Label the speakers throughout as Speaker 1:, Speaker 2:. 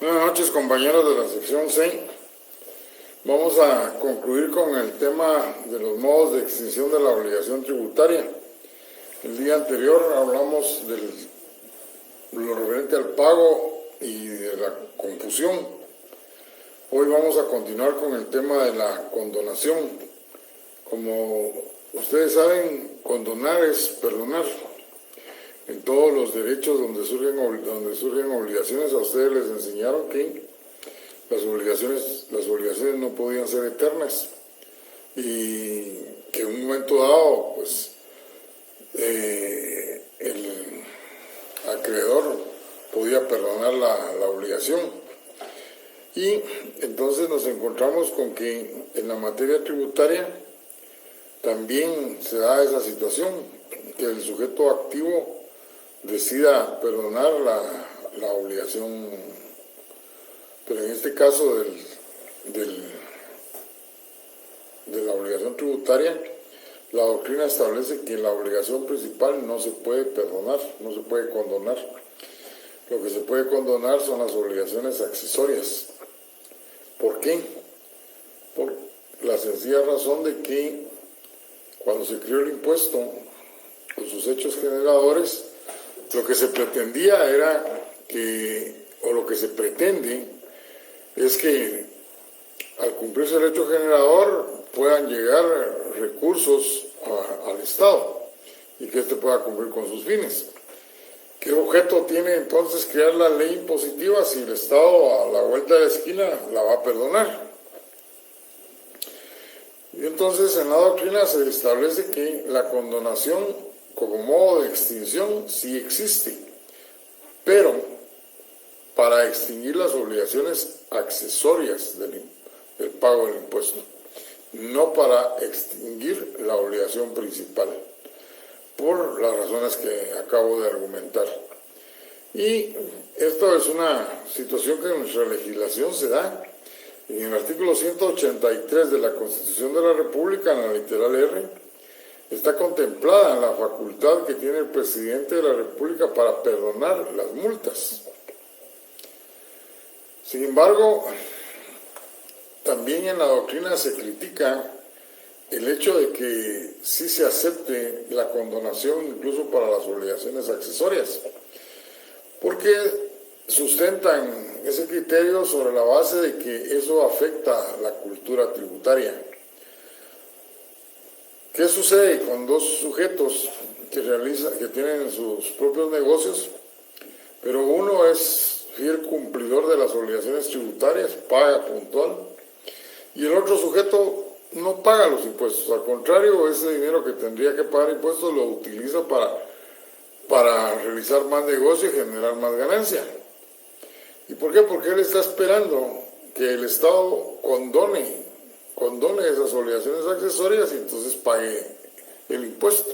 Speaker 1: Buenas noches, compañeros de la sección C. Vamos a concluir con el tema de los modos de extinción de la obligación tributaria. El día anterior hablamos de lo referente al pago y de la confusión. Hoy vamos a continuar con el tema de la condonación. Como ustedes saben, condonar es perdonar. En todos los derechos donde surgen obligaciones, a ustedes les enseñaron que las obligaciones no podían ser eternas y que en un momento dado, pues, el acreedor podía perdonar la obligación. Y entonces nos encontramos con que en la materia tributaria también se da esa situación, que el sujeto activo decida perdonar la obligación, pero en este caso de la obligación tributaria, la doctrina establece que la obligación principal no se puede perdonar, no se puede condonar. Lo que se puede condonar son las obligaciones accesorias. ¿Por qué? Por la sencilla razón de que cuando se creó el impuesto, con sus hechos generadores, lo que se pretendía era lo que se pretende es que al cumplirse el hecho generador puedan llegar recursos al Estado y que éste pueda cumplir con sus fines. ¿Qué objeto tiene entonces crear la ley impositiva si el Estado a la vuelta de la esquina la va a perdonar? Y entonces en la doctrina se establece que la condonación como modo de extinción sí existe, pero para extinguir las obligaciones accesorias del pago del impuesto, no para extinguir la obligación principal, por las razones que acabo de argumentar. Y esto es una situación que en nuestra legislación se da. En el artículo 183 de la Constitución de la República, en la literal R, está contemplada la facultad que tiene el presidente de la República para perdonar las multas. Sin embargo, también en la doctrina se critica el hecho de que sí se acepte la condonación incluso para las obligaciones accesorias, porque sustentan ese criterio sobre la base de que eso afecta la cultura tributaria. ¿Qué sucede con dos sujetos que tienen sus propios negocios, pero uno es fiel cumplidor de las obligaciones tributarias, paga puntual, y el otro sujeto no paga los impuestos? Al contrario, ese dinero que tendría que pagar impuestos lo utiliza para realizar más negocio y generar más ganancia. ¿Y por qué? Porque él está esperando que el Estado condone esas obligaciones accesorias y entonces pague el impuesto.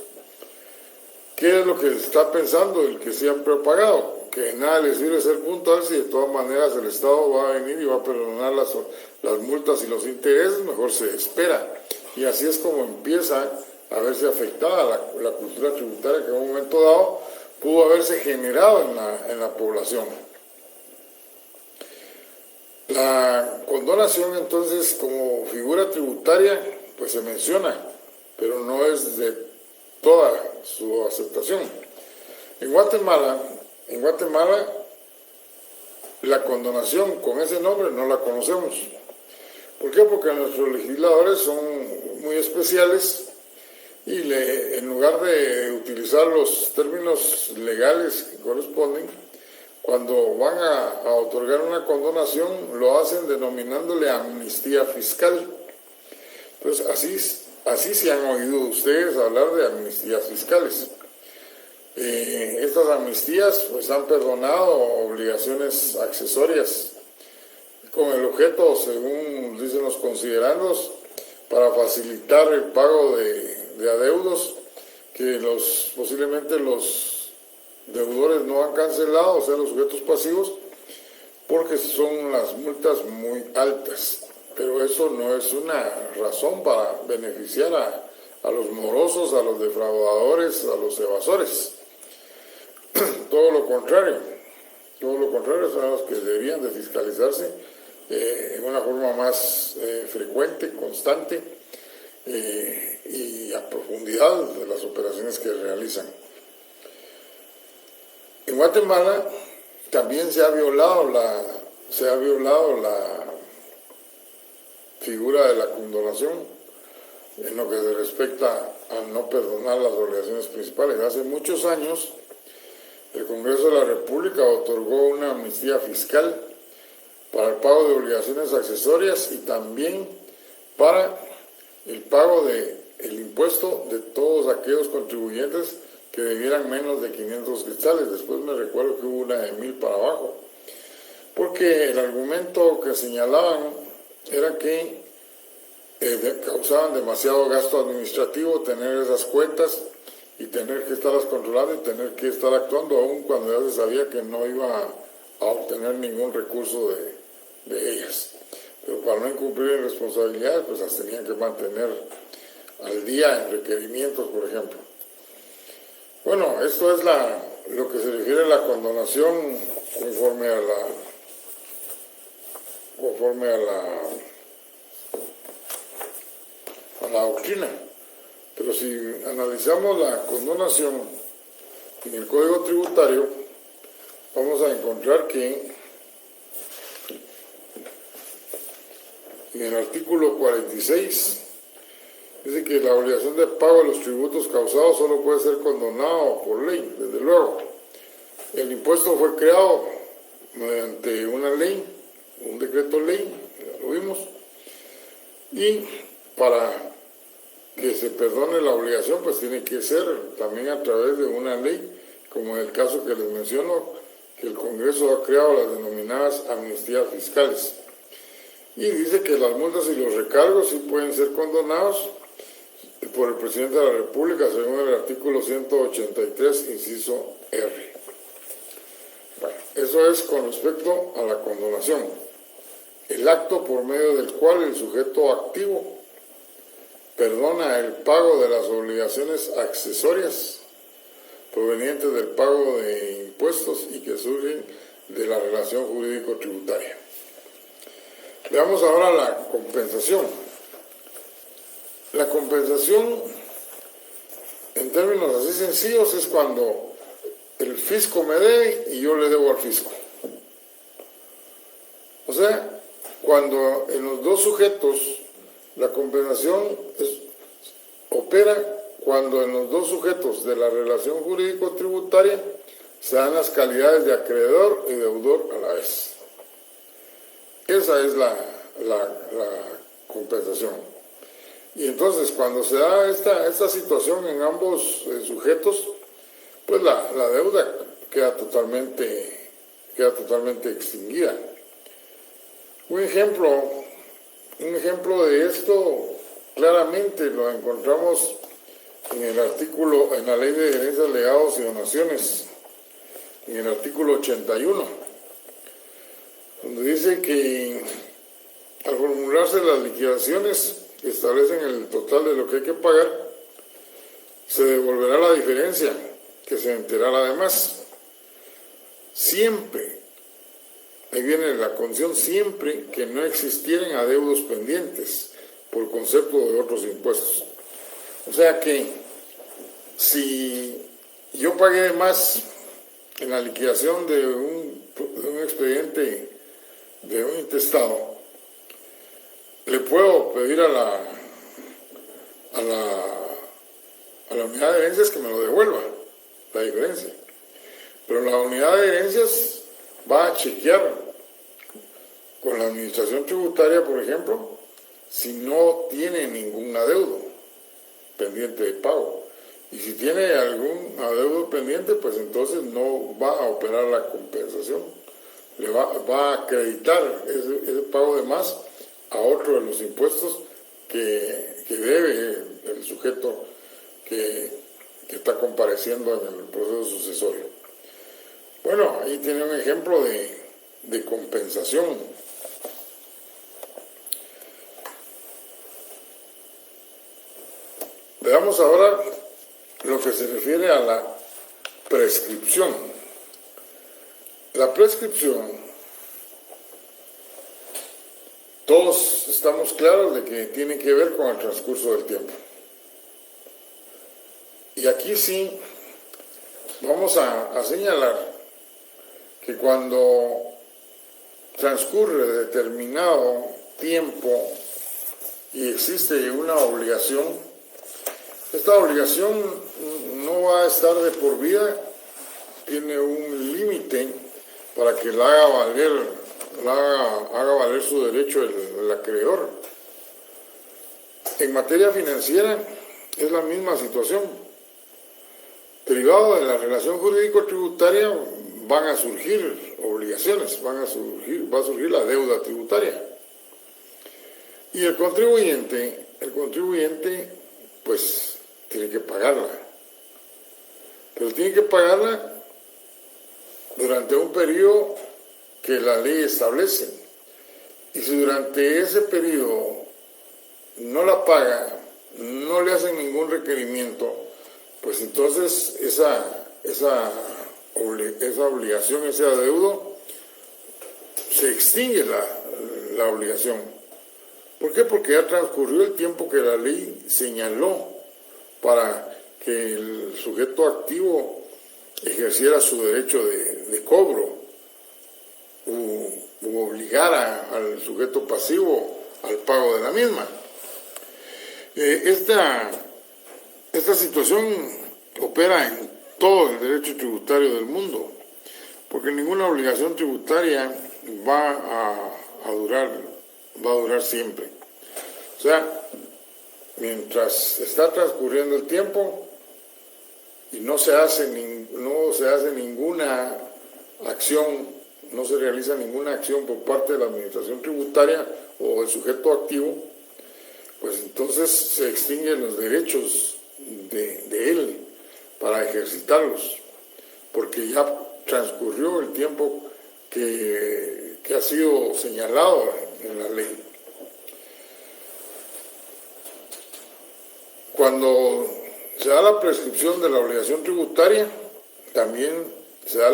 Speaker 1: ¿Qué es lo que está pensando el que siempre ha pagado? Que nada le sirve ser puntual si de todas maneras el Estado va a venir y va a perdonar las multas y los intereses, mejor se espera. Y así es como empieza a verse afectada la cultura tributaria que en un momento dado pudo haberse generado en la población. La condonación, entonces, como figura tributaria, pues se menciona, pero no es de toda su aceptación. En Guatemala, la condonación con ese nombre no la conocemos. ¿Por qué? Porque nuestros legisladores son muy especiales y en lugar de utilizar los términos legales que corresponden, cuando van a otorgar una condonación, lo hacen denominándole amnistía fiscal. Entonces, así se han oído ustedes hablar de amnistías fiscales. Estas amnistías pues han perdonado obligaciones accesorias con el objeto, según dicen los considerandos, para facilitar el pago de adeudos que posiblemente los deudores no han cancelado, o sea, los sujetos pasivos, porque son las multas muy altas. Pero eso no es una razón para beneficiar a los morosos, a los defraudadores, a los evasores. Todo lo contrario. todo lo contrario, son los que deberían de fiscalizarse en una forma más frecuente, constante y a profundidad de las operaciones que realizan. En Guatemala también se ha violado la figura de la condonación en lo que se respecta a no perdonar las obligaciones principales. Hace muchos años el Congreso de la República otorgó una amnistía fiscal para el pago de obligaciones accesorias y también para el pago del impuesto de todos aquellos contribuyentes que debieran menos de 500 quetzales. Después me recuerdo que hubo una de 1000 para abajo, porque el argumento que señalaban era que causaban demasiado gasto administrativo tener esas cuentas y tener que estarlas controlando y tener que estar actuando aún cuando ya se sabía que no iba a obtener ningún recurso de ellas. Pero para no incumplir responsabilidades, pues las tenían que mantener al día en requerimientos, por ejemplo. Bueno, esto es lo que se refiere a la condonación conforme a la doctrina. Pero si analizamos la condonación en el Código Tributario, vamos a encontrar que en el artículo 46 dice que la obligación de pago de los tributos causados solo puede ser condonado por ley, desde luego. El impuesto fue creado mediante una ley, un decreto ley, ya lo vimos, y para que se perdone la obligación, pues tiene que ser también a través de una ley, como en el caso que les menciono, que el Congreso ha creado las denominadas amnistías fiscales. Y dice que las multas y los recargos sí pueden ser condonados por el presidente de la República, según el artículo 183, inciso R. Bueno, eso es con respecto a la condonación. El acto por medio del cual el sujeto activo perdona el pago de las obligaciones accesorias provenientes del pago de impuestos y que surgen de la relación jurídico-tributaria. Veamos ahora la compensación. La compensación, en términos así sencillos, es cuando el fisco me debe y yo le debo al fisco. O sea, cuando en los dos sujetos la compensación opera cuando en los dos sujetos de la relación jurídico-tributaria se dan las calidades de acreedor y deudor a la vez. Esa es la compensación. Y entonces, cuando se da esta situación en ambos sujetos, pues la deuda queda totalmente extinguida. Un ejemplo de esto claramente lo encontramos en la Ley de Herencias, Legados y Donaciones, en el artículo 81, donde dice que al formularse las liquidaciones que establecen el total de lo que hay que pagar, se devolverá la diferencia que se enterará además. Siempre, ahí viene la condición, siempre que no existieran adeudos pendientes por concepto de otros impuestos. O sea que si yo pagué más en la liquidación de un expediente de un intestado, le puedo pedir a la unidad de herencias que me lo devuelva, la diferencia. Pero la unidad de herencias va a chequear con la administración tributaria, por ejemplo, si no tiene ningún adeudo pendiente de pago. Y si tiene algún adeudo pendiente, pues entonces no va a operar la compensación. Le va a acreditar ese pago de más a otro de los impuestos que debe el sujeto que está compareciendo en el proceso sucesorio. Bueno, ahí tiene un ejemplo de compensación. Veamos ahora lo que se refiere a la prescripción. La prescripción, todos estamos claros de que tiene que ver con el transcurso del tiempo. Y aquí sí vamos a señalar que cuando transcurre determinado tiempo y existe una obligación, esta obligación no va a estar de por vida, tiene un límite para que la haga valer su derecho el acreedor. En materia financiera es la misma situación. Derivado de la relación jurídico-tributaria van a surgir obligaciones, va a surgir la deuda tributaria. Y el contribuyente pues tiene que pagarla. Pero tiene que pagarla durante un periodo que la ley establece. Y si durante ese periodo no la paga, no le hacen ningún requerimiento, pues entonces esa obligación, ese adeudo, se extingue la obligación. ¿Por qué? Porque ya transcurrió el tiempo que la ley señaló para que el sujeto activo ejerciera su derecho de cobro u obligara al sujeto pasivo al pago de la misma. Esta situación opera en todo el derecho tributario del mundo, porque ninguna obligación tributaria va a durar siempre. O sea, mientras está transcurriendo el tiempo y no se hace ninguna acción, no se realiza ninguna acción por parte de la administración tributaria o del sujeto activo, pues entonces se extinguen los derechos de él para ejercitarlos, porque ya transcurrió el tiempo que ha sido señalado en la ley. Cuando se da la prescripción de la obligación tributaria, también se da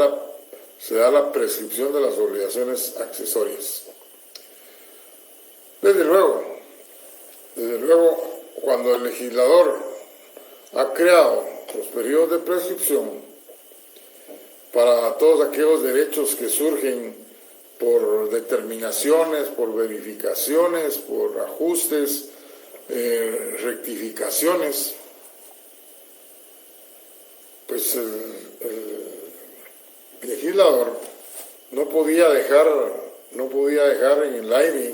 Speaker 1: la prescripción de las obligaciones accesorias. Desde luego, cuando el legislador ha creado los periodos de prescripción para todos aquellos derechos que surgen por determinaciones, por verificaciones, por ajustes, rectificaciones, pues el legislador no podía dejar en el aire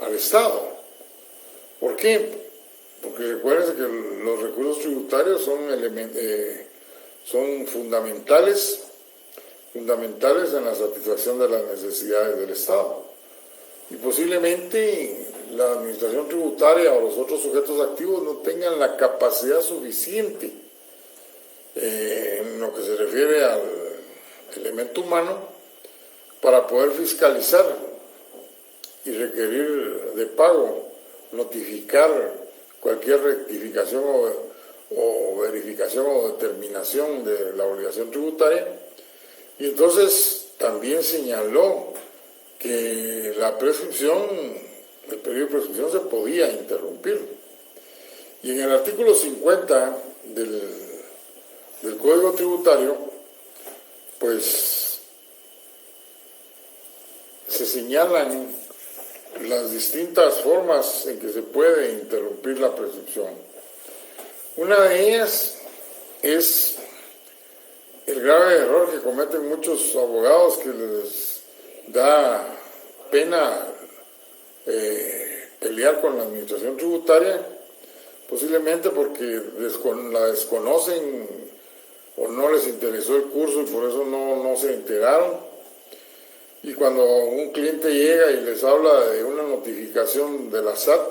Speaker 1: al Estado. ¿Por qué? Porque recuerden que los recursos tributarios son fundamentales en la satisfacción de las necesidades del Estado. Y posiblemente la administración tributaria o los otros sujetos activos no tengan la capacidad suficiente en lo que se refiere al elemento humano para poder fiscalizar y requerir de pago, notificar cualquier rectificación o verificación o determinación de la obligación tributaria. Y entonces también señaló que la prescripción, el periodo de prescripción se podía interrumpir. Y en el artículo 50 del Código Tributario, pues se señalan las distintas formas en que se puede interrumpir la prescripción. Una de ellas es el grave error que cometen muchos abogados, que les da pena pelear con la administración tributaria, posiblemente porque la desconocen o no les interesó el curso y por eso no se enteraron. Y cuando un cliente llega y les habla de una notificación de la SAT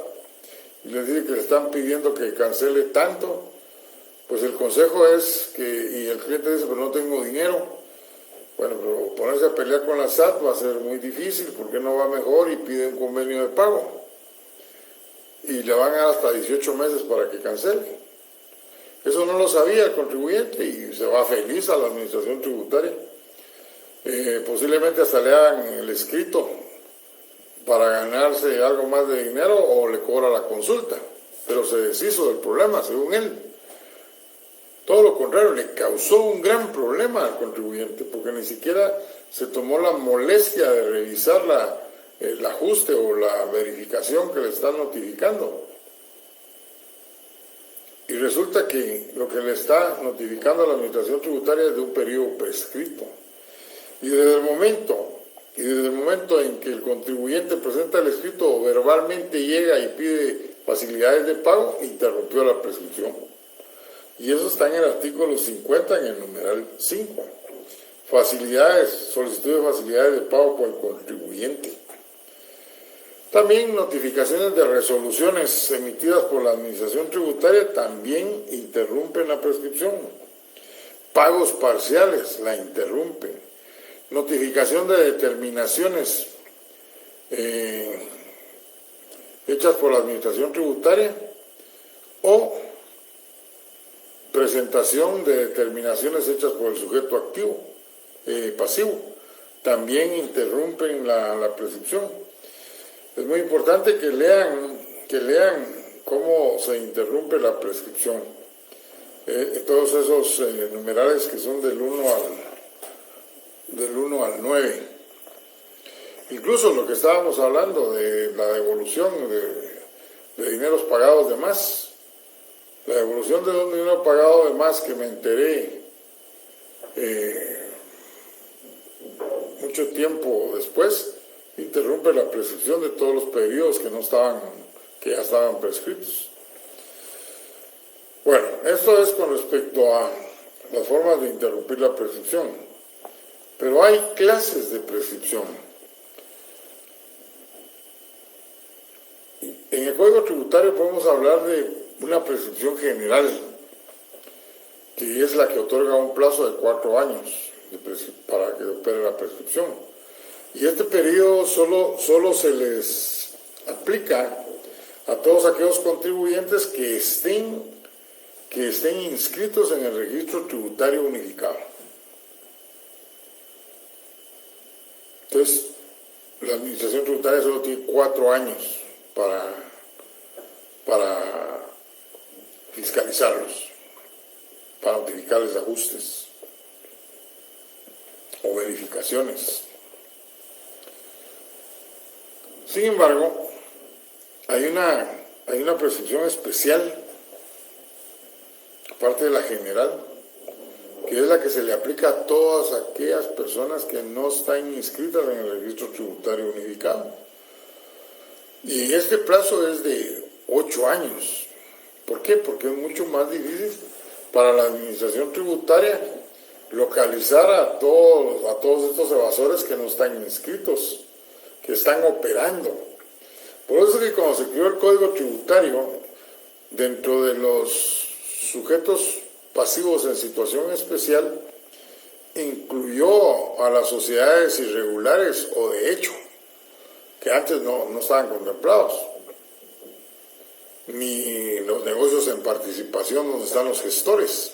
Speaker 1: y les dice que le están pidiendo que cancele tanto, pues el consejo es y el cliente dice, pero no tengo dinero. Bueno, pero ponerse a pelear con la SAT va a ser muy difícil, porque no va mejor y pide un convenio de pago. Y le van a dar hasta 18 meses para que cancele. Eso no lo sabía el contribuyente y se va feliz a la administración tributaria. posiblemente hasta le hagan el escrito para ganarse algo más de dinero o le cobra la consulta, pero se deshizo del problema, según él. Todo lo contrario, le causó un gran problema al contribuyente, porque ni siquiera se tomó la molestia de revisar el ajuste o la verificación que le están notificando. Y resulta que lo que le está notificando a la Administración Tributaria es de un periodo prescrito. Y desde el momento en que el contribuyente presenta el escrito o verbalmente llega y pide facilidades de pago, interrumpió la prescripción. Y eso está en el artículo 50, en el numeral 5. Solicitud de facilidades de pago por el contribuyente. También notificaciones de resoluciones emitidas por la Administración Tributaria también interrumpen la prescripción. Pagos parciales la interrumpen. Notificación de determinaciones hechas por la Administración Tributaria o presentación de determinaciones hechas por el sujeto activo, pasivo, también interrumpen la prescripción. Es muy importante que lean cómo se interrumpe la prescripción. Todos esos numerales que son del 1 al 9. Incluso lo que estábamos hablando de la devolución de dineros pagados de más. La devolución de un dinero pagado de más que me enteré mucho tiempo después, interrumpe la prescripción de todos los periodos que ya estaban prescritos. Bueno, esto es con respecto a las formas de interrumpir la prescripción. Pero hay clases de prescripción. En el Código Tributario podemos hablar de una prescripción general, que es la que otorga un plazo de 4 años para que opere la prescripción. Y este periodo solo se les aplica a todos aquellos contribuyentes que estén inscritos en el Registro Tributario Unificado. Entonces, la Administración Tributaria solo tiene 4 años para fiscalizarlos, para notificarles ajustes o verificaciones. Sin embargo, hay una prescripción especial, aparte de la general, que es la que se le aplica a todas aquellas personas que no están inscritas en el Registro Tributario Unificado. Y este plazo es de 8 años. ¿Por qué? Porque es mucho más difícil para la Administración Tributaria localizar a todos estos evasores que no están inscritos, que están operando. Por eso es que cuando se creó el Código Tributario, dentro de los sujetos pasivos en situación especial, incluyó a las sociedades irregulares o de hecho, que antes no estaban contemplados, ni los negocios en participación donde están los gestores.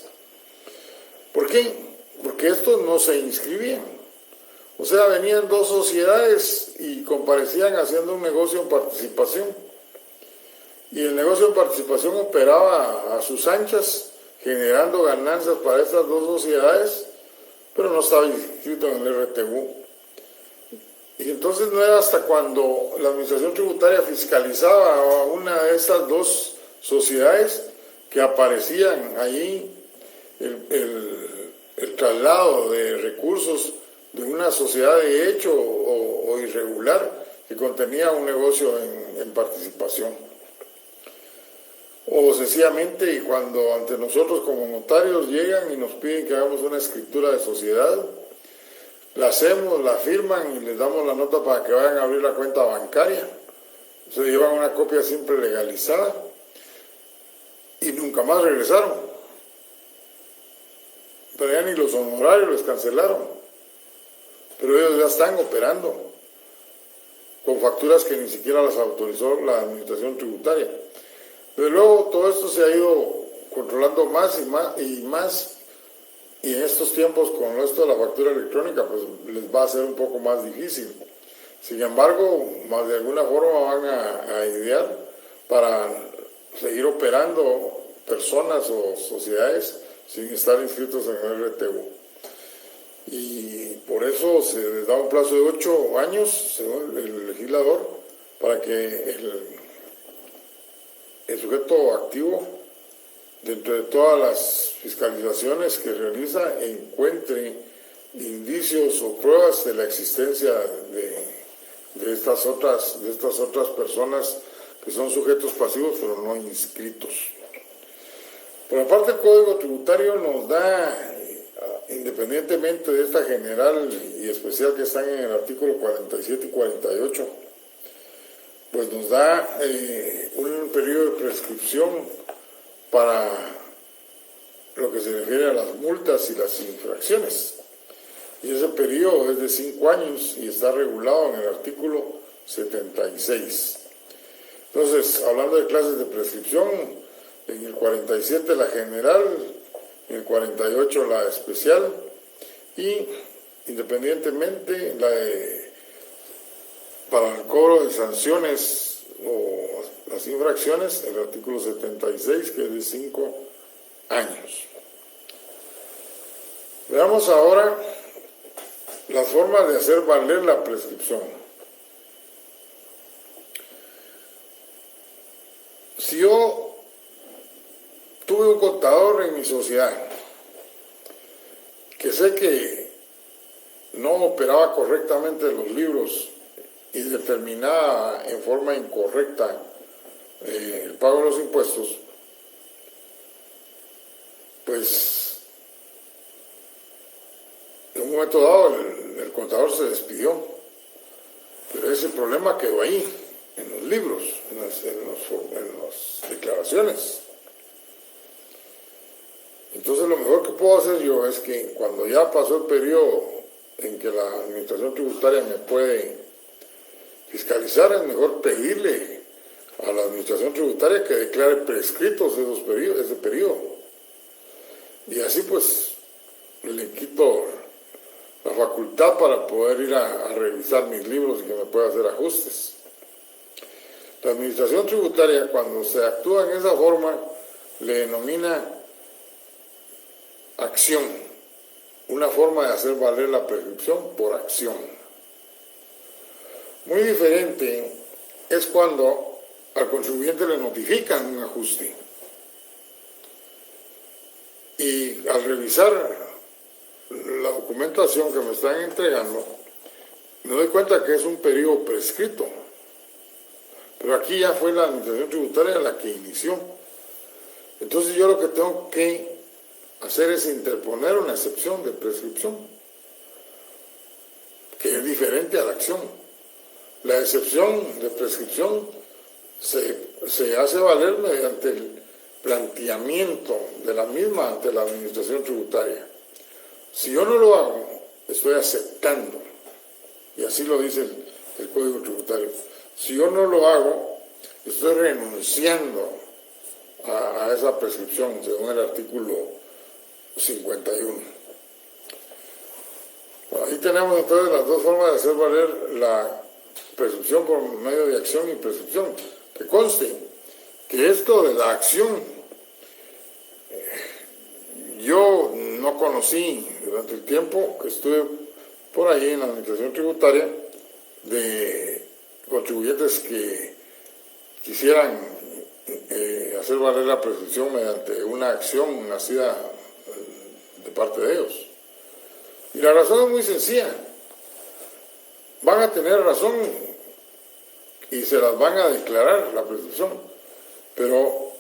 Speaker 1: ¿Por qué? Porque estos no se inscribían. O sea, venían 2 sociedades y comparecían haciendo un negocio en participación. Y el negocio en participación operaba a sus anchas, generando ganancias para estas 2 sociedades, pero no estaba inscrito en el RTU. Y entonces no era hasta cuando la Administración Tributaria fiscalizaba a una de estas 2 sociedades que aparecían ahí el traslado de recursos de una sociedad de hecho o irregular que contenía un negocio en participación. O sencillamente, y cuando ante nosotros como notarios llegan y nos piden que hagamos una escritura de sociedad, la hacemos, la firman y les damos la nota para que vayan a abrir la cuenta bancaria. Se llevan una copia siempre legalizada y nunca más regresaron. Pero ya ni los honorarios les cancelaron. Pero ellos ya están operando con facturas que ni siquiera las autorizó la Administración Tributaria. Pero luego todo esto se ha ido controlando más y más y en estos tiempos con esto de la factura electrónica pues les va a ser un poco más difícil. Sin embargo, más de alguna forma van a idear para seguir operando personas o sociedades sin estar inscritos en el RTU. Y por eso se les da un plazo de 8 años, según el legislador, para que el sujeto activo, dentro de todas las fiscalizaciones que realiza, encuentre indicios o pruebas de la existencia de estas otras personas que son sujetos pasivos pero no inscritos. Por aparte, el Código Tributario nos da, independientemente de esta general y especial que están en el artículo 47 y 48, pues nos da un periodo de prescripción para lo que se refiere a las multas y las infracciones. Y ese periodo es de 5 años y está regulado en el artículo 76. Entonces, hablando de clases de prescripción, en el 47 la general, en el 48 la especial y independientemente para el cobro de sanciones o las infracciones, el artículo 76 que es de 5 años. Veamos ahora las formas de hacer valer la prescripción. Si yo tuve un contador en mi sociedad que sé que no operaba correctamente los libros y determinaba en forma incorrecta el pago de los impuestos, pues en un momento dado el contador se despidió, pero ese problema quedó ahí, en los libros, en las declaraciones. Entonces lo mejor que puedo hacer yo es que cuando ya pasó el periodo en que la administración tributaria me puede fiscalizar, es mejor pedirle a la administración tributaria que declare prescritos ese periodo. Y así pues le quito la facultad para poder ir a revisar mis libros y que me pueda hacer ajustes. La administración tributaria, cuando se actúa en esa forma, le denomina acción, una forma de hacer valer la prescripción por acción. Muy diferente es cuando al contribuyente le notifican un ajuste y al revisar la documentación que me están entregando me doy cuenta que es un periodo prescrito, pero aquí ya fue la administración tributaria la que inició. Entonces yo lo que tengo que hacer es interponer una excepción de prescripción, que es diferente a la acción. La excepción de prescripción se hace valer mediante el planteamiento de la misma ante la administración tributaria. Si yo no lo hago, estoy aceptando, y así lo dice el Código Tributario. Si yo no lo hago, estoy renunciando a esa prescripción, según el artículo 51. Bueno, ahí tenemos entonces las dos formas de hacer valer la prescripción por medio de acción y prescripción. Que conste que esto de la acción yo no conocí durante el tiempo que estuve por ahí en la administración tributaria de contribuyentes que quisieran hacer valer la prescripción mediante una acción nacida de parte de ellos. Y la razón es muy sencilla. Van a tener razón y se las van a declarar la prescripción, pero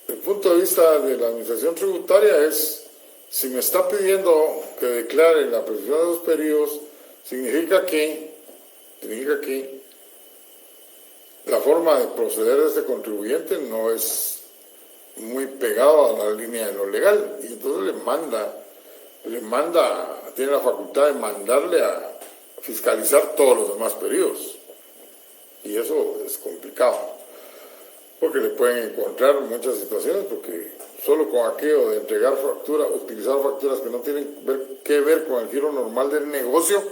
Speaker 1: el punto de vista de la administración tributaria es, si me está pidiendo que declare la prescripción de los periodos, significa que la forma de proceder de este contribuyente no es muy pegado a la línea de lo legal, y entonces tiene la facultad de mandarle a fiscalizar todos los demás periodos, y eso es complicado porque le pueden encontrar muchas situaciones, porque solo con aquello de entregar facturas, utilizar facturas que no tienen que ver con el giro normal del negocio,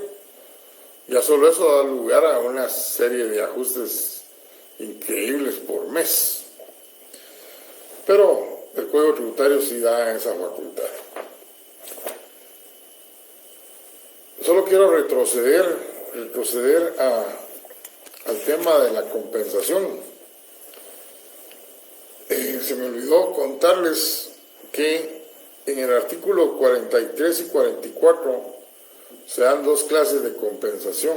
Speaker 1: ya solo eso da lugar a una serie de ajustes increíbles por mes. Pero el Código Tributario sí da esa facultad. Solo quiero retroceder al tema de la compensación. Se me olvidó contarles que en el artículo 43 y 44 se dan dos clases de compensación: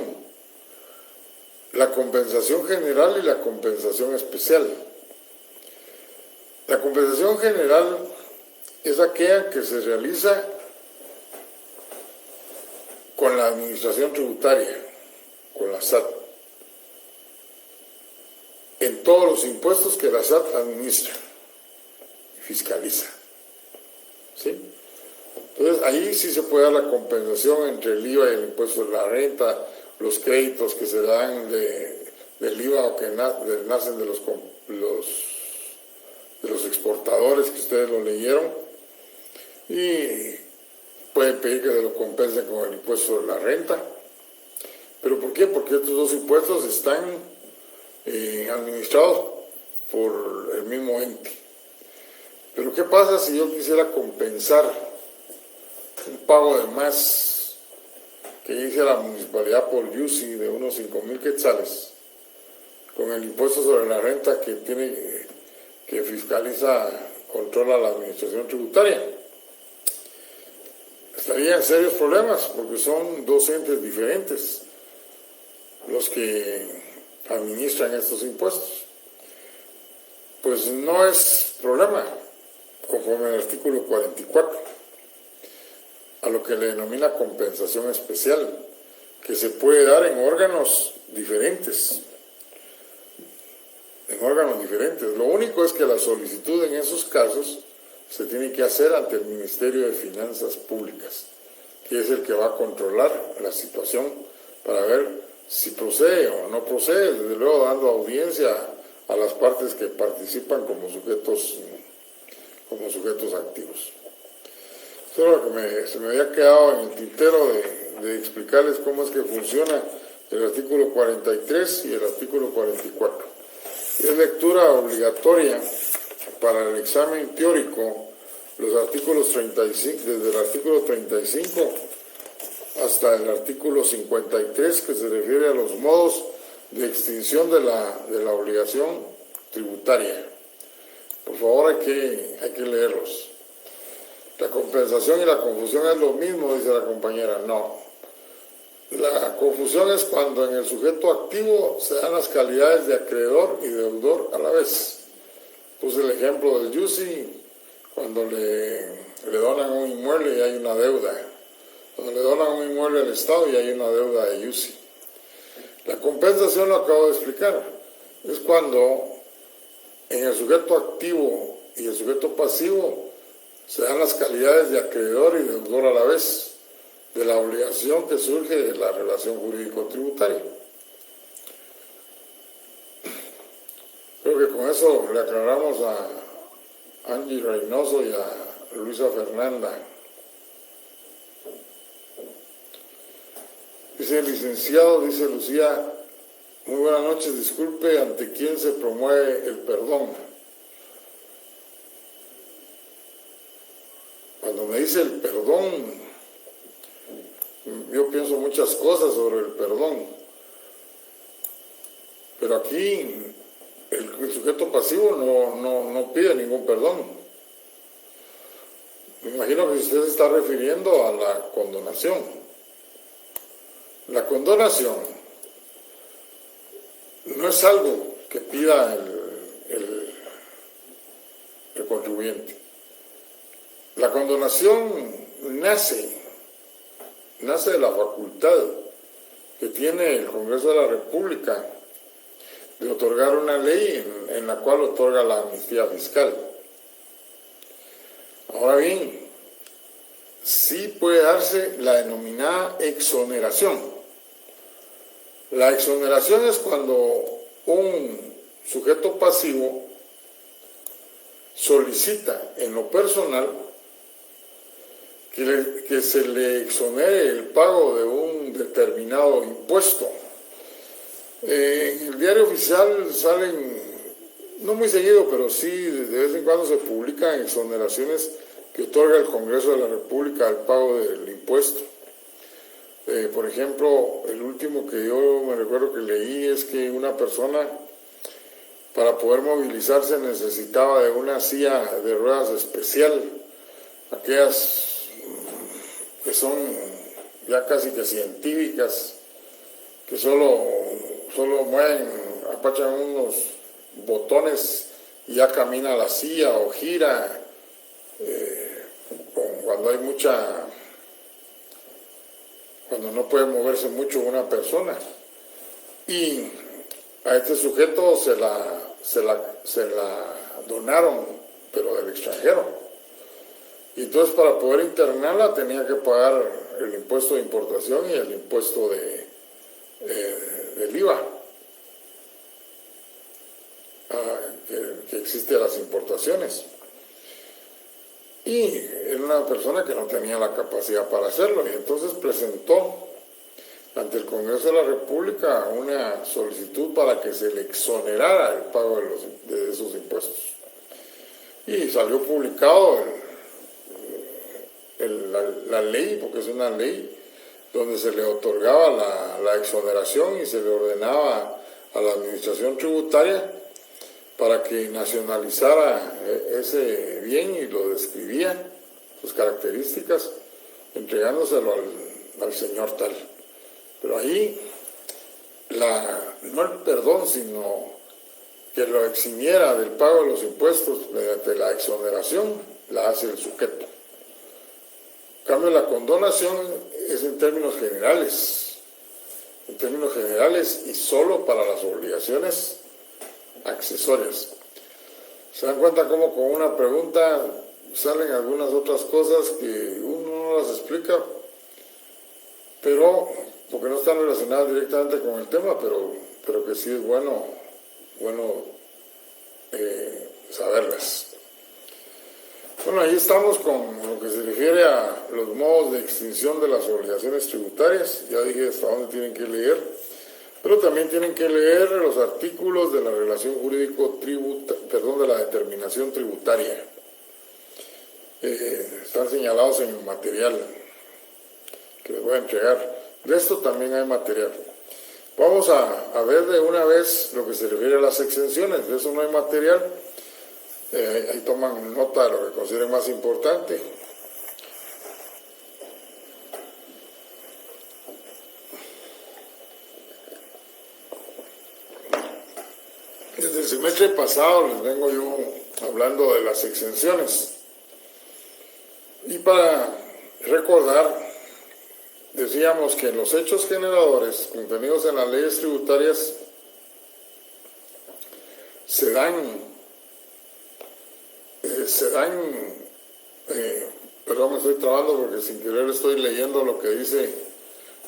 Speaker 1: la compensación general y la compensación especial. La compensación general es aquella que se realiza con la administración tributaria, con la SAT, en todos los impuestos que la SAT administra y fiscaliza. ¿Sí? Entonces, ahí sí se puede dar la compensación entre el IVA y el impuesto de la renta, los créditos que se dan del IVA o que nacen de los exportadores que ustedes lo leyeron, y pueden pedir que se lo compensen con el impuesto de la renta. ¿Pero por qué? Porque estos dos impuestos están administrados por el mismo ente. Pero ¿qué pasa si yo quisiera compensar un pago de más que hice a la municipalidad por UCI de unos 5,000 quetzales con el impuesto sobre la renta que fiscaliza, controla la administración tributaria? Estaría en serios problemas porque son dos entes diferentes los que administran estos impuestos. Pues no es problema, conforme al artículo 44, a lo que le denomina compensación especial, que se puede dar en órganos diferentes. Lo único es que la solicitud en esos casos se tiene que hacer ante el Ministerio de Finanzas Públicas, que es el que va a controlar la situación para ver si procede o no procede, desde luego dando audiencia a las partes que participan como sujetos activos. Eso es lo que se me había quedado en el tintero de explicarles cómo es que funciona el artículo 43 y el artículo 44. Es lectura obligatoria para el examen teórico los artículos 35, desde el artículo 35 hasta el artículo 53, que se refiere a los modos de extinción de la obligación tributaria. Por favor, hay que leerlos. La compensación y la confusión es lo mismo, dice la compañera. No. La confusión es cuando en el sujeto activo se dan las calidades de acreedor y deudor a la vez. Puse el ejemplo del UCI, cuando le donan un inmueble y hay una deuda. Cuando le donan un inmueble al Estado y hay una deuda de UCI. La compensación, lo acabo de explicar, es cuando en el sujeto activo y el sujeto pasivo se dan las calidades de acreedor y deudor a la vez de la obligación que surge de la relación jurídico-tributaria. Creo que con eso le aclaramos a Angie Reynoso y a Luisa Fernanda. Dice el licenciado, dice Lucía, muy buenas noches, disculpe, ¿ante quién se promueve el perdón? Cuando me dice el perdón, yo pienso muchas cosas sobre el perdón, pero aquí el sujeto pasivo no pide ningún perdón. Me imagino que usted se está refiriendo a la condonación. La condonación no es algo que pida el contribuyente. La condonación nace de la facultad que tiene el Congreso de la República de otorgar una ley en la cual otorga la amnistía fiscal. Ahora bien, sí puede darse la denominada exoneración. La exoneración es cuando un sujeto pasivo solicita en lo personal que se le exonere el pago de un determinado impuesto. En el diario oficial salen, no muy seguido, pero sí de vez en cuando se publican exoneraciones que otorga el Congreso de la República al pago del impuesto. Por ejemplo, el último que yo me recuerdo que leí es que una persona, para poder movilizarse, necesitaba de una silla de ruedas especial, aquellas que son ya casi que científicas, que solo mueven, apachan unos botones y ya camina la silla o gira, cuando no puede moverse mucho una persona. Y a este sujeto se la donaron, pero del extranjero. Y entonces, para poder internarla tenía que pagar el impuesto de importación y el impuesto del IVA que existe a las importaciones. Y era una persona que no tenía la capacidad para hacerlo, y entonces presentó ante el Congreso de la República una solicitud para que se le exonerara el pago de esos impuestos. Y salió publicado la ley, porque es una ley donde se le otorgaba la exoneración y se le ordenaba a la administración tributaria para que nacionalizara ese bien y lo describía, sus características, entregándoselo al señor tal. Pero ahí, no el perdón, sino que lo eximiera del pago de los impuestos mediante la exoneración, la hace el sujeto. En cambio, la condonación es en términos generales y solo para las obligaciones accesorias. ¿Se dan cuenta cómo con una pregunta salen algunas otras cosas que uno no las explica, pero porque no están relacionadas directamente con el tema, pero que sí es bueno saberlas? Bueno, ahí estamos con lo que se refiere a los modos de extinción de las obligaciones tributarias. Ya dije hasta dónde tienen que leer, pero también tienen que leer los artículos de la relación de la determinación tributaria. Están señalados en el material que les voy a entregar. De esto también hay material. Vamos a ver de una vez lo que se refiere a las exenciones. De eso no hay material. Ahí toman nota de lo que consideren más importante. Desde el semestre pasado les vengo yo hablando de las exenciones. Y para recordar, decíamos que los hechos generadores contenidos en las leyes tributarias se dan, perdón, me estoy trabando porque sin querer estoy leyendo lo que dice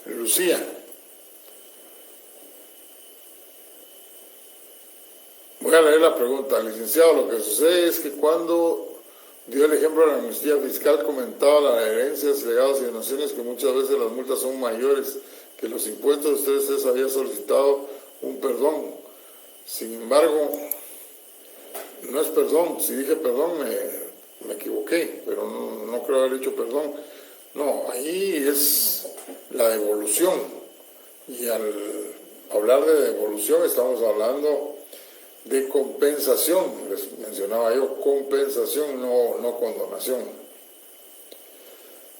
Speaker 1: Lucía. Voy a leer la pregunta. Licenciado, lo que sucede es que cuando dio el ejemplo de la amnistía fiscal, comentaba las herencias, legados y donaciones, que muchas veces las multas son mayores que los impuestos. Ustedes habían solicitado un perdón. Sin embargo, no es perdón. Si dije perdón, me equivoqué, pero no creo haber dicho perdón. No, ahí es la devolución. Y al hablar de devolución estamos hablando de compensación. Les mencionaba yo compensación, no condonación.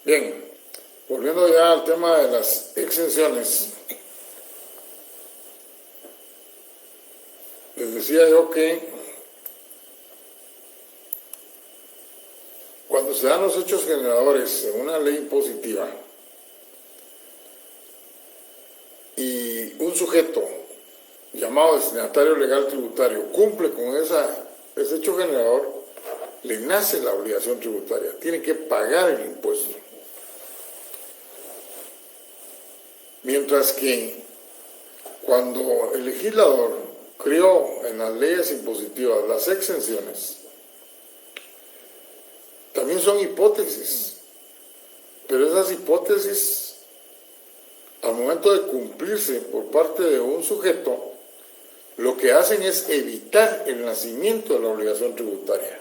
Speaker 1: Bien, volviendo ya al tema de las exenciones, les decía yo que cuando se dan los hechos generadores en una ley impositiva y un sujeto llamado destinatario legal tributario cumple con ese hecho generador, le nace la obligación tributaria, tiene que pagar el impuesto. Mientras que cuando el legislador creó en las leyes impositivas las exenciones, son hipótesis, pero esas hipótesis, al momento de cumplirse por parte de un sujeto, lo que hacen es evitar el nacimiento de la obligación tributaria.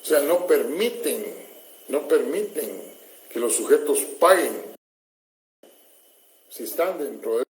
Speaker 1: O sea, no permiten que los sujetos paguen si están dentro de...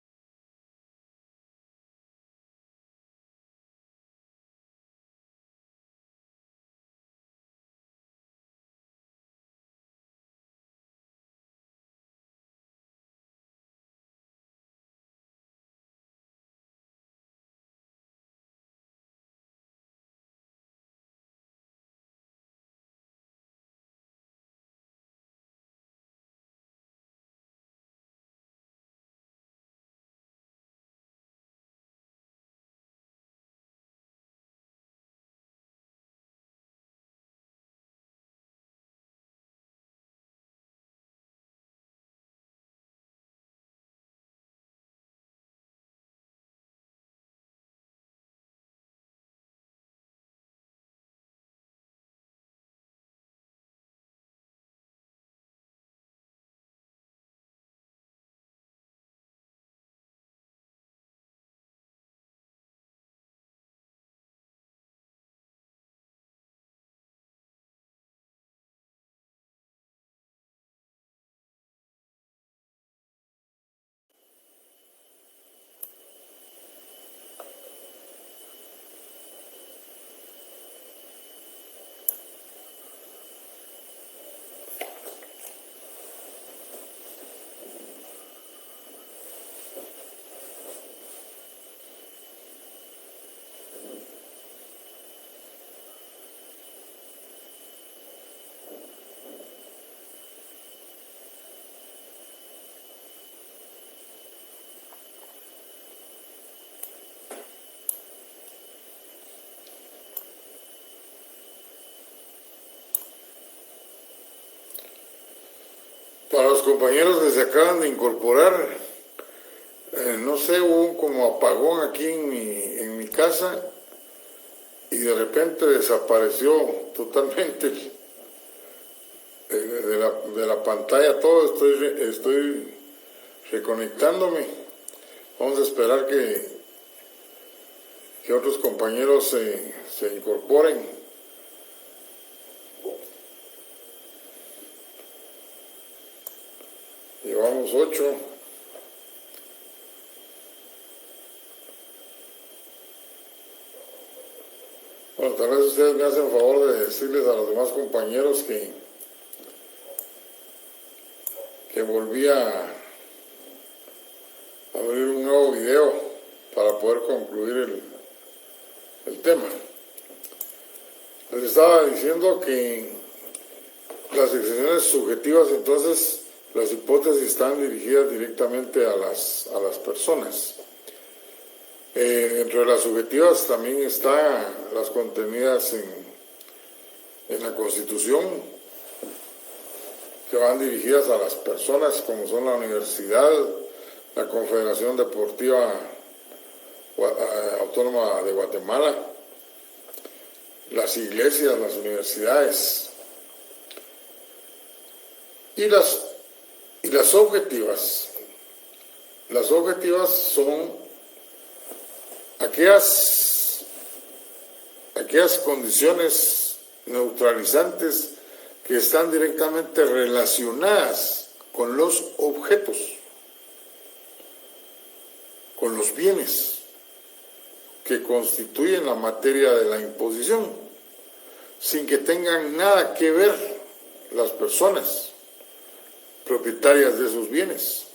Speaker 1: Para los compañeros que se acaban de incorporar, no sé, hubo un como apagón aquí en mi casa y de repente desapareció totalmente de la pantalla todo. Estoy reconectándome. Vamos a esperar que otros compañeros se incorporen. Llevamos 8. Bueno, tal vez ustedes me hacen favor de decirles a los demás compañeros que volví a abrir un nuevo video para poder concluir el tema. Les estaba diciendo que las exenciones subjetivas, entonces, las hipótesis están dirigidas directamente a las personas. Dentro de las subjetivas también están las contenidas en la Constitución, que van dirigidas a las personas, como son la universidad, la Confederación Deportiva Autónoma de Guatemala, las iglesias, las universidades, y las objetivas. Las objetivas son aquellas condiciones neutralizantes que están directamente relacionadas con los objetos, con los bienes que constituyen la materia de la imposición, sin que tengan nada que ver las personas propietarias de esos bienes.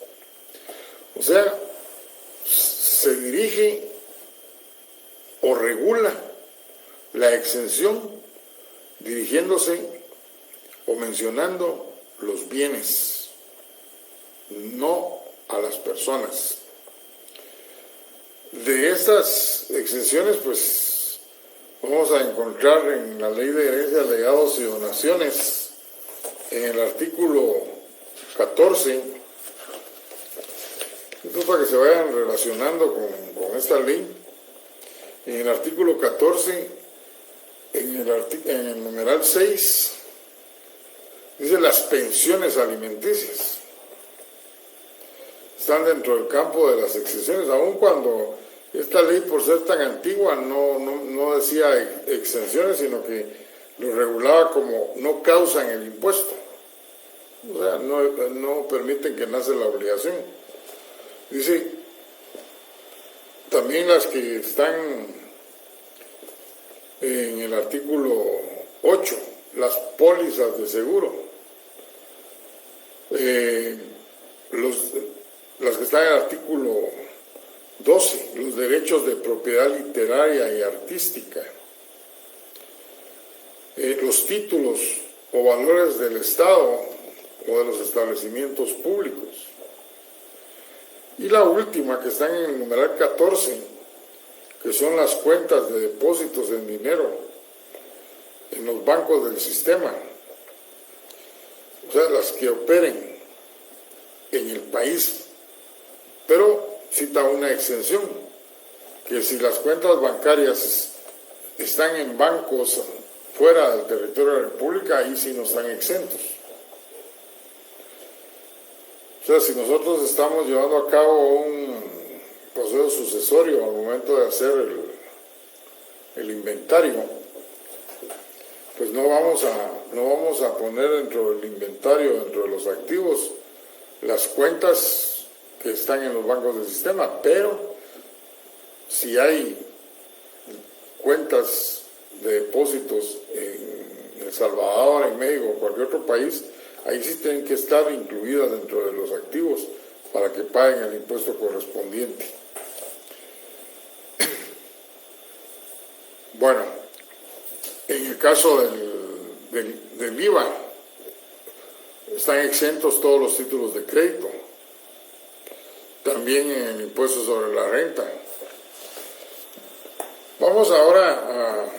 Speaker 1: O sea, se dirige o regula la exención dirigiéndose o mencionando los bienes, no a las personas. De estas exenciones, pues, vamos a encontrar en la Ley de Herencia, Legados y Donaciones, en el artículo 14, esto es para que se vayan relacionando con esta ley. En el artículo 14, en el numeral 6, Dice las pensiones alimenticias. Están dentro del campo de las exenciones, aun cuando esta ley, por ser tan antigua, no decía exenciones, sino que lo regulaba como no causan el impuesto. O sea, no permiten que nace la obligación. Dice, también las que están en el artículo 8, las pólizas de seguro. Las que están en el artículo 12, los derechos de propiedad literaria y artística. Los títulos o valores del Estado o de los establecimientos públicos. Y la última, que está en el numeral 14, que son las cuentas de depósitos en dinero en los bancos del sistema, o sea, las que operen en el país, pero cita una exención, que si las cuentas bancarias están en bancos fuera del territorio de la República, ahí sí no están exentos. O sea, si nosotros estamos llevando a cabo un proceso sucesorio al momento de hacer el inventario, pues no vamos a poner dentro del inventario, dentro de los activos, las cuentas que están en los bancos del sistema, pero si hay cuentas de depósitos en El Salvador, en México o cualquier otro país, ahí sí tienen que estar incluidas dentro de los activos para que paguen el impuesto correspondiente. Bueno, en el caso del IVA, están exentos todos los títulos de crédito, también en el impuesto sobre la renta. Vamos ahora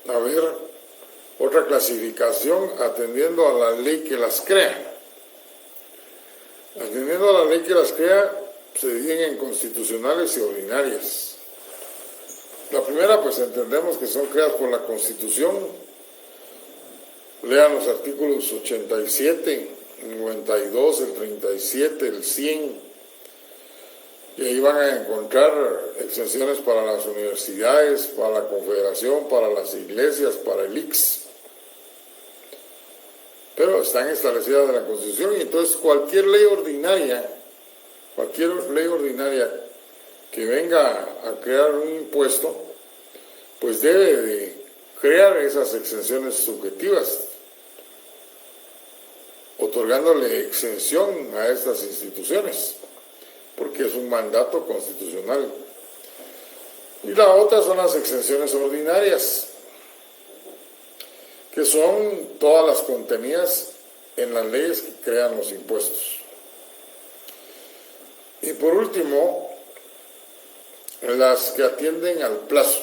Speaker 1: a ver otra clasificación atendiendo a la ley que las crea. Atendiendo a la ley que las crea, se dividen en constitucionales y ordinarias. La primera, pues entendemos que son creadas por la Constitución. Lean los artículos 87, el 92, el 37, el 100, y ahí van a encontrar exenciones para las universidades, para la Confederación, para las iglesias, para el ICS. Pero están establecidas en la Constitución, y entonces cualquier ley ordinaria que venga a crear un impuesto, pues debe de crear esas exenciones subjetivas, otorgándole exención a estas instituciones, porque es un mandato constitucional. Y la otra son las exenciones ordinarias, que son todas las contenidas en las leyes que crean los impuestos. Y por último, las que atienden al plazo.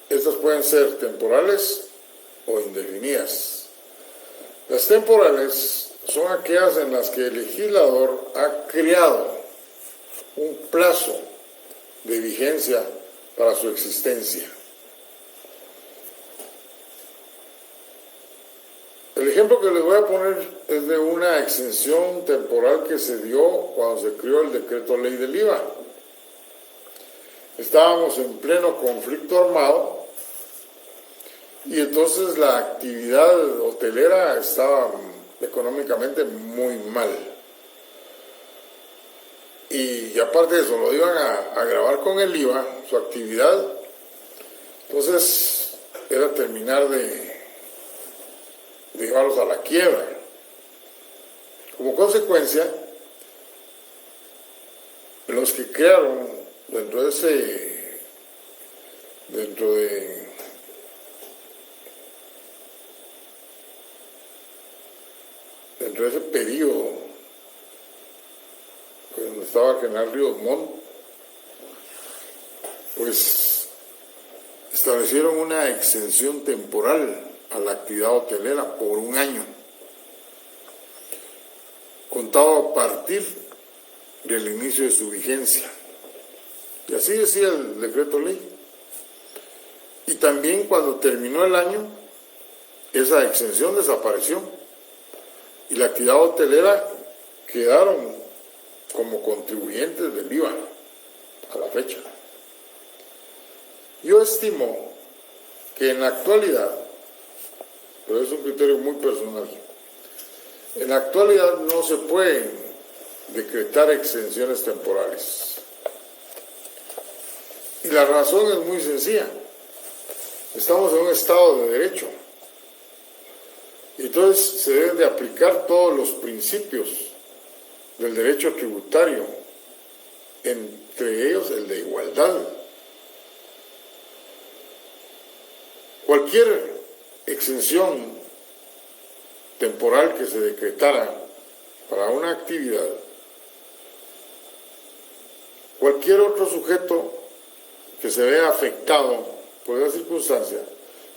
Speaker 1: Estas pueden ser temporales o indefinidas. Las temporales son aquellas en las que el legislador ha creado un plazo de vigencia para su existencia. El ejemplo que les voy a poner es de una exención temporal que se dio cuando se creó el decreto ley del IVA. Estábamos en pleno conflicto armado y entonces la actividad hotelera estaba económicamente muy mal. Y aparte de eso, lo iban a gravar con el IVA, su actividad. Entonces era terminar de llevarlos a la quiebra. Como consecuencia, los que crearon dentro de ese periodo donde estaba General Ríos Montt, pues establecieron una exención temporal a la actividad hotelera por un año, contado a partir del inicio de su vigencia. Y así decía el decreto ley. Y también cuando terminó el año, esa exención desapareció y la actividad hotelera quedaron como contribuyentes del IVA a la fecha. Yo estimo que en la actualidad, pero es un criterio muy personal, en la actualidad no se pueden decretar exenciones temporales. Y la razón es muy sencilla. Estamos en un Estado de Derecho. Y entonces se deben de aplicar todos los principios del derecho tributario, entre ellos el de igualdad. Cualquier exención temporal que se decretara para una actividad, cualquier otro sujeto que se vea afectado por esa circunstancia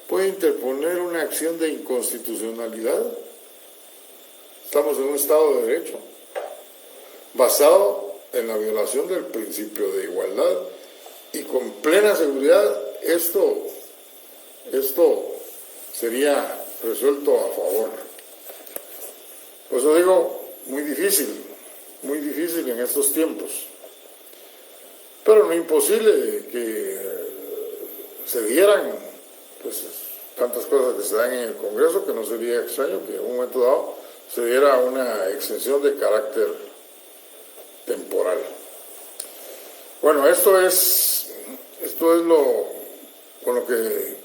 Speaker 1: puede interponer una acción de inconstitucionalidad. Estamos en un Estado de Derecho basado en la violación del principio de igualdad y con plena seguridad esto sería resuelto a favor. Por eso digo, muy difícil en estos tiempos, pero no imposible que se dieran pues tantas cosas que se dan en el Congreso, que no sería extraño que en un momento dado se diera una exención de carácter temporal. Bueno, esto es con lo que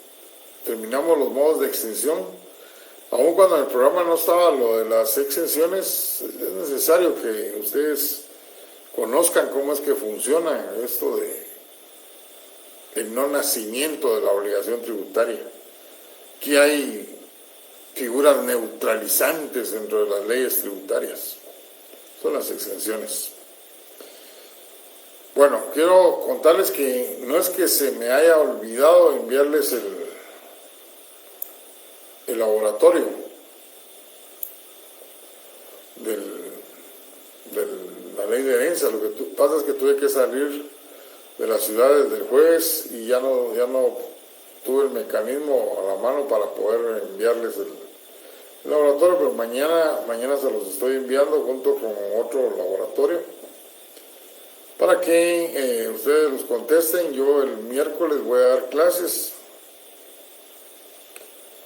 Speaker 1: terminamos los modos de extensión. Aun cuando en el programa no estaba lo de las exenciones, es necesario que ustedes conozcan cómo es que funciona esto de el no nacimiento de la obligación tributaria, que hay figuras neutralizantes dentro de las leyes tributarias, son las exenciones. Bueno, quiero contarles que no es que se me haya olvidado enviarles el laboratorio de la ley de herencia. Lo que pasa es que tuve que salir de la ciudad desde el jueves y ya no tuve el mecanismo a la mano para poder enviarles el laboratorio, pero mañana se los estoy enviando junto con otro laboratorio para que ustedes los contesten. Yo el miércoles voy a dar clases,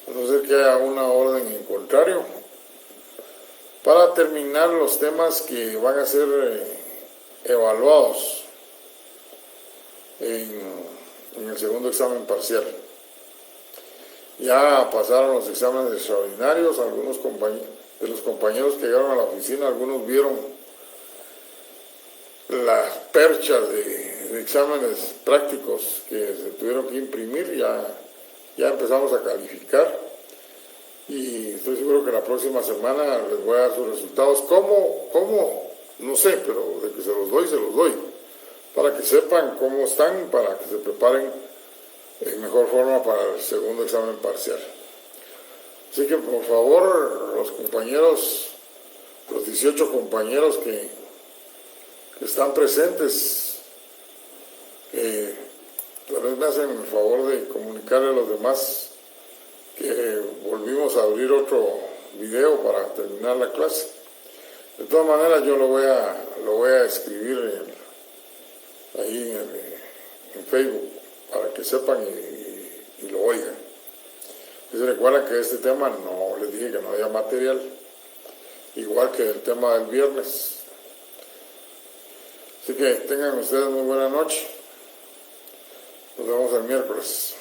Speaker 1: a no ser que haya una orden en contrario, para terminar los temas que van a ser evaluados en el segundo examen parcial. Ya pasaron los exámenes extraordinarios, algunos de los compañeros que llegaron a la oficina, algunos vieron las perchas de exámenes prácticos que se tuvieron que imprimir, ya empezamos a calificar y estoy seguro que la próxima semana les voy a dar sus resultados. ¿Cómo? No sé, pero de que se los doy, para que sepan cómo están, para que se preparen en mejor forma para el segundo examen parcial. Así que por favor, los compañeros, los 18 compañeros que están presentes, tal vez me hacen el favor de comunicarle a los demás que volvimos a abrir otro video para terminar la clase. De todas maneras, yo lo voy a escribir ahí en Facebook para que sepan y lo oigan. Y se recuerdan que este tema no les dije que no había material, igual que el tema del viernes. Así que tengan ustedes muy buena noche. Nos vemos el miércoles.